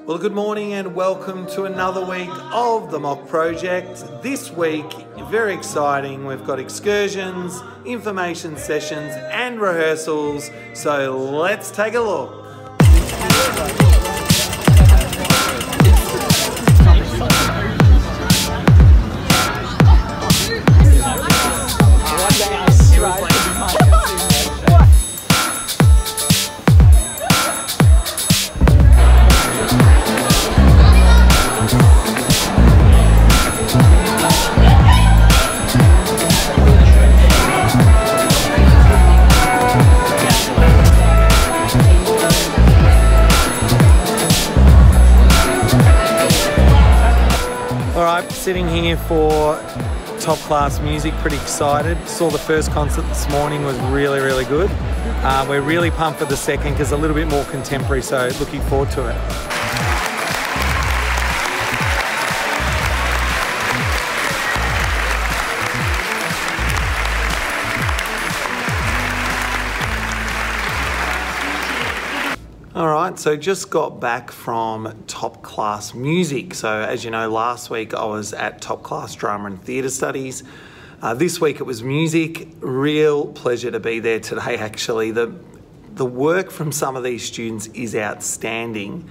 Well, good morning and welcome to another week of the MOK project. This week, very exciting. We've got excursions, information sessions and rehearsals. So let's take a look. Sitting here for top class music, pretty excited. Saw the first concert this morning, was really good. We're really pumped for the second because a little bit more contemporary, so looking forward to it. Alright, so just got back from top class music. So as you know, last week I was at top class drama and theatre studies. This week it was music. Real pleasure to be there today actually. The work from some of these students is outstanding.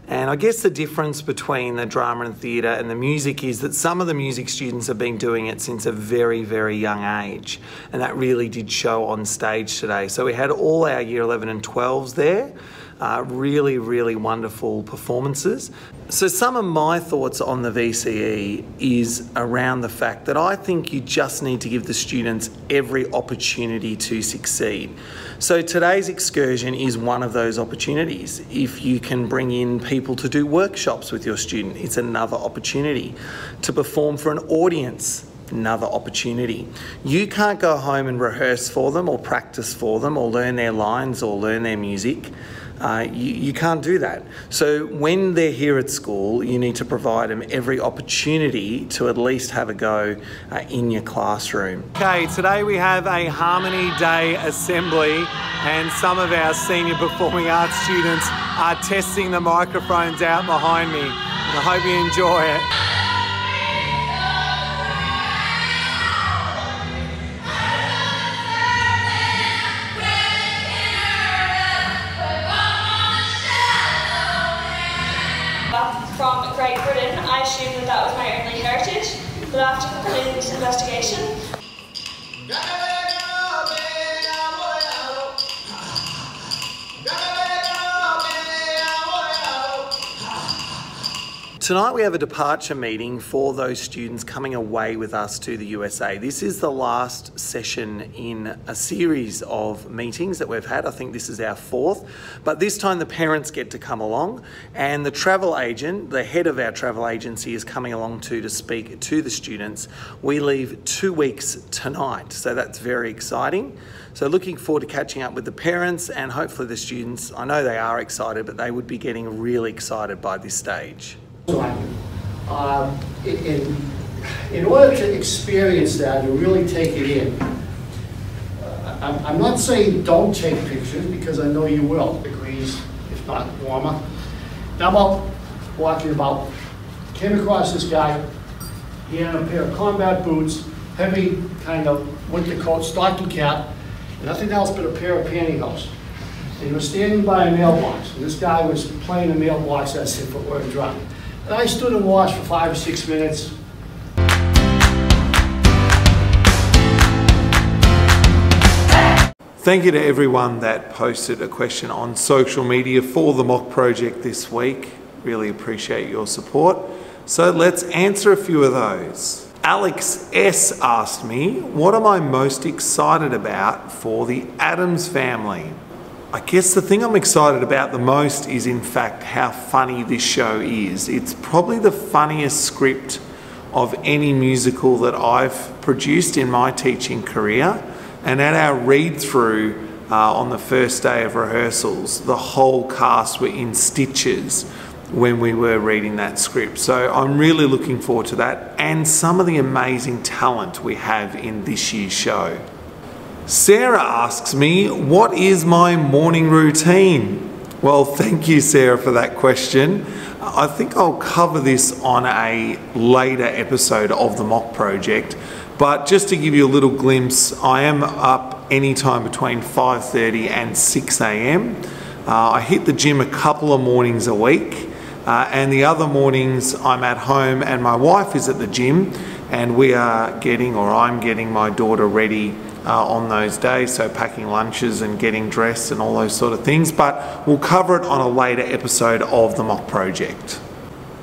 And I guess the difference between the drama and theatre and the music is that some of the music students have been doing it since a very young age. And that really did show on stage today. So we had all our year 11 and 12s there. Really wonderful performances. So some of my thoughts on the VCE is around the fact that I think you just need to give the students every opportunity to succeed. So today's excursion is one of those opportunities. If you can bring in people to do workshops with your student, it's another opportunity. To perform for an audience, another opportunity. You can't go home and rehearse for them or practice for them or learn their lines or learn their music. You can't do that. So when they're here at school, you need to provide them every opportunity to at least have a go in your classroom. Okay, today we have a Harmony Day assembly and some of our senior performing arts students are testing the microphones out behind me. And I hope you enjoy it. From Great Britain, I assumed that was my earthly heritage, but after completing this investigation, Tonight we have a departure meeting for those students coming away with us to the USA. This is the last session in a series of meetings that we've had. I think this is our fourth, but this time the parents get to come along and the travel agent, the head of our travel agency, is coming along to speak to the students. We leave 2 weeks tonight, so that's very exciting. So looking forward to catching up with the parents and hopefully the students. I know they are excited, but they would be getting really excited by this stage. In order to experience that and really take it in, I'm not saying don't take pictures because I know you will, degrees, if not warmer. Now I'm out walking about, came across this guy, he had a pair of combat boots, heavy kind of winter coat, stocking cap, and nothing else but a pair of pantyhose. And he was standing by a mailbox, and this guy was playing a mailbox as if it were a drum. And I stood and watched for 5 or 6 minutes. Thank you to everyone that posted a question on social media for the MOK project this week. Really appreciate your support. So let's answer a few of those. Alex S asked me, what am I most excited about for the Adams family? I guess the thing I'm excited about the most is in fact how funny this show is. It's probably the funniest script of any musical that I've produced in my teaching career. And at our read through on the first day of rehearsals, the whole cast were in stitches when we were reading that script. So I'm really looking forward to that and some of the amazing talent we have in this year's show. Sarah asks me, what is my morning routine? Well, thank you, Sarah, for that question. I think I'll cover this on a later episode of the MOK project, but just to give you a little glimpse, I am up anytime between 5:30 and 6 a.m. I hit the gym a couple of mornings a week, and the other mornings I'm at home and my wife is at the gym, and I'm getting my daughter ready on those days, so packing lunches and getting dressed and all those sort of things, but we'll cover it on a later episode of the MOK project.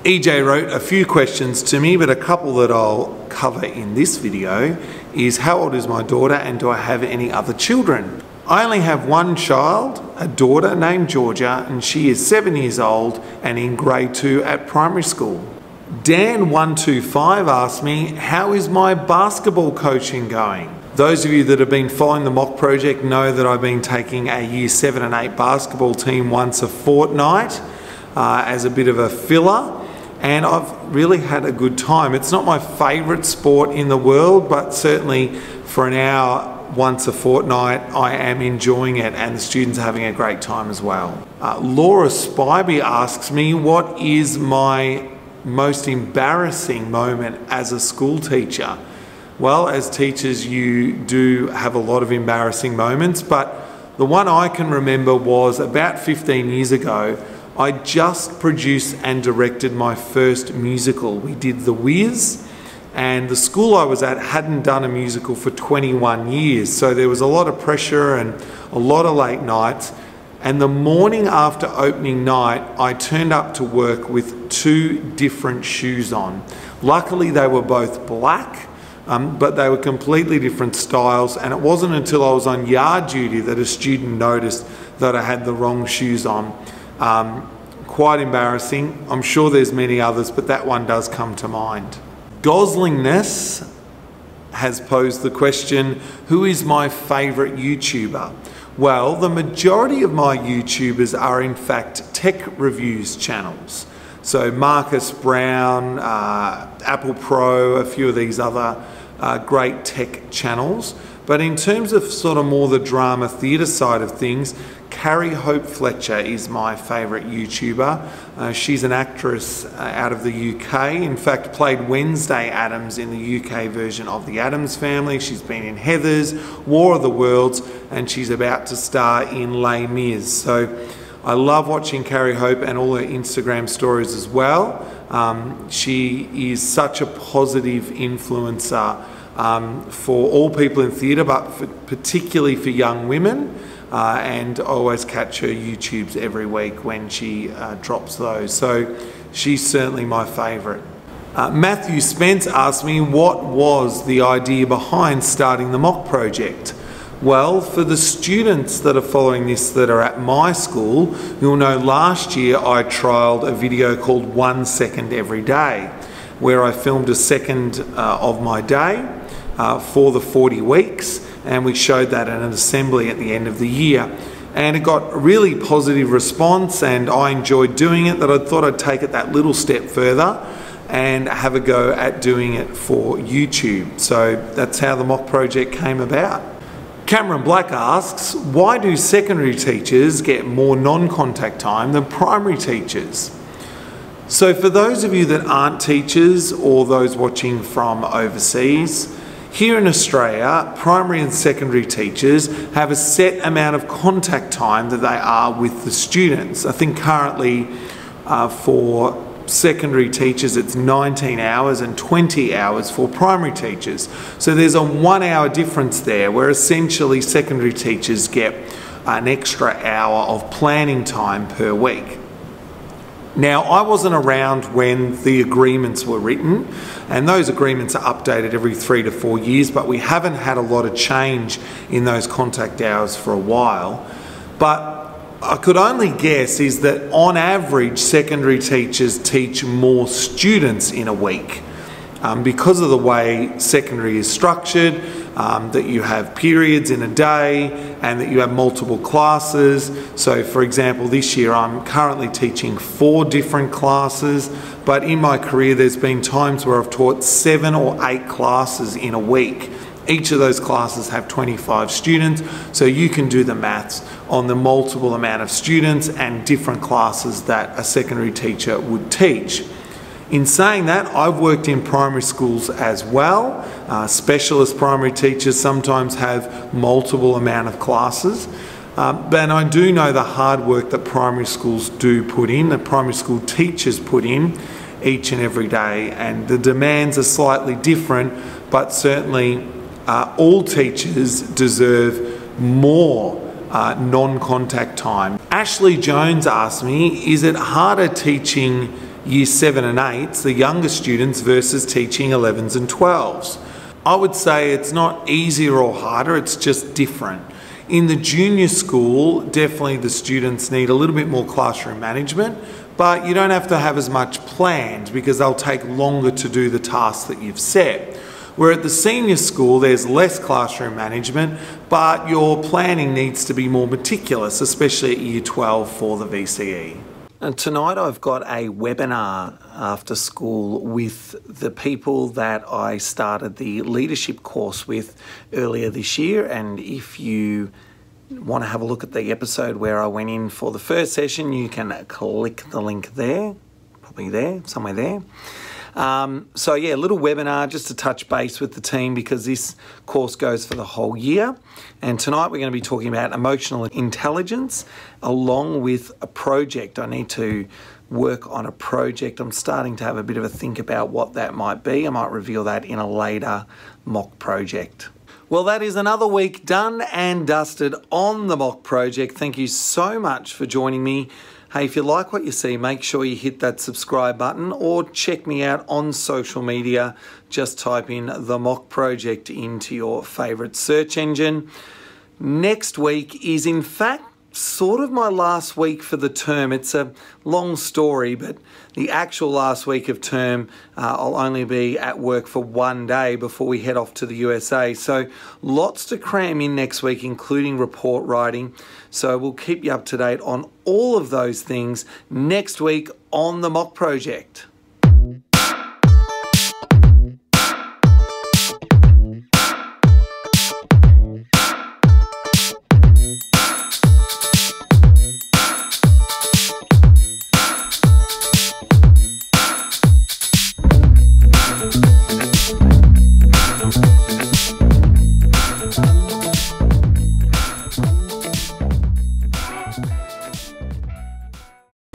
EJ wrote a few questions to me, but a couple that I'll cover in this video is how old is my daughter and do I have any other children? I only have one child, a daughter named Georgia, and she is 7 years old and in grade 2 at primary school. Dan125 asked me, how is my basketball coaching going? Those of you that have been following the MOK project know that I've been taking a Year 7 and 8 basketball team once a fortnight as a bit of a filler, and I've really had a good time. It's not my favourite sport in the world, but certainly for an hour once a fortnight I am enjoying it, and the students are having a great time as well. Laura Spivey asks me, what is my most embarrassing moment as a school teacher? Well, as teachers, you do have a lot of embarrassing moments, but the one I can remember was about 15 years ago. I just produced and directed my first musical. We did The Wiz, and the school I was at hadn't done a musical for 21 years, so there was a lot of pressure and a lot of late nights. And the morning after opening night, I turned up to work with 2 different shoes on. Luckily, they were both black, but they were completely different styles, and it wasn't until I was on yard duty that a student noticed that I had the wrong shoes on. Quite embarrassing. I'm sure there's many others, but that one does come to mind. Goslingness has posed the question, who is my favourite YouTuber? Well, the majority of my YouTubers are in fact tech reviews channels. So Marcus Brown, Apple Pro, a few of these other great tech channels. But in terms of sort of more the drama theatre side of things, Carrie Hope Fletcher is my favourite YouTuber. She's an actress out of the UK, in fact played Wednesday Addams in the UK version of The Addams Family. She's been in Heathers, War of the Worlds, and she's about to star in Les Mis. So I love watching Carrie Hope and all her Instagram stories as well. She is such a positive influencer for all people in theatre, but particularly for young women. And I always catch her YouTubes every week when she drops those. So she's certainly my favourite. Matthew Spence asked me, what was the idea behind starting the MOK project? Well, for the students that are following this that are at my school, you'll know last year I trialled a video called 1 Second Every Day, where I filmed a second of my day for the 40 weeks, and we showed that at an assembly at the end of the year. And it got a really positive response, and I enjoyed doing it, that I thought I'd take it that little step further and have a go at doing it for YouTube. So that's how the MOK project came about. Cameron Black asks, why do secondary teachers get more non-contact time than primary teachers? So for those of you that aren't teachers or those watching from overseas, here in Australia, primary and secondary teachers have a set amount of contact time that they are with the students. I think currently for secondary teachers it's 19 hours and 20 hours for primary teachers. So there's a 1 hour difference there, where essentially secondary teachers get an extra hour of planning time per week. Now, I wasn't around when the agreements were written, and those agreements are updated every 3 to 4 years, but we haven't had a lot of change in those contact hours for a while. But I could only guess is that on average secondary teachers teach more students in a week because of the way secondary is structured, that you have periods in a day and that you have multiple classes. So for example, this year I'm currently teaching 4 different classes, but in my career there's been times where I've taught 7 or 8 classes in a week, Each of those classes have 25 students, so you can do the maths on the multiple amount of students and different classes that a secondary teacher would teach. In saying that, I've worked in primary schools as well. Specialist primary teachers sometimes have multiple amount of classes. But I do know the hard work that primary schools do put in, that primary school teachers put in each and every day, and the demands are slightly different, but certainly all teachers deserve more non-contact time. Ashley Jones asked me, is it harder teaching Year 7 and 8s, the younger students, versus teaching 11s and 12s? I would say it's not easier or harder, it's just different. In the junior school, definitely the students need a little bit more classroom management, but you don't have to have as much planned because they'll take longer to do the tasks that you've set. Where at the senior school, there's less classroom management, but your planning needs to be more meticulous, especially at Year 12 for the VCE. And tonight I've got a webinar after school with the people that I started the leadership course with earlier this year. And if you want to have a look at the episode where I went in for the first session, you can click the link there, probably there, somewhere there. So yeah, a little webinar just to touch base with the team because this course goes for the whole year. And tonight we're going to be talking about emotional intelligence along with a project. I need to work on a project. I'm starting to have a bit of a think about what that might be. I might reveal that in a later mock project. Well, that is another week done and dusted on the mock project. Thank you so much for joining me. Hey, if you like what you see, make sure you hit that subscribe button or check me out on social media. Just type in the mock project into your favourite search engine. Next week is in fact sort of my last week for the term. It's a long story, but the actual last week of term, I'll only be at work for one day before we head off to the USA. So lots to cram in next week, including report writing. So we'll keep you up to date on all of those things next week on the mock project.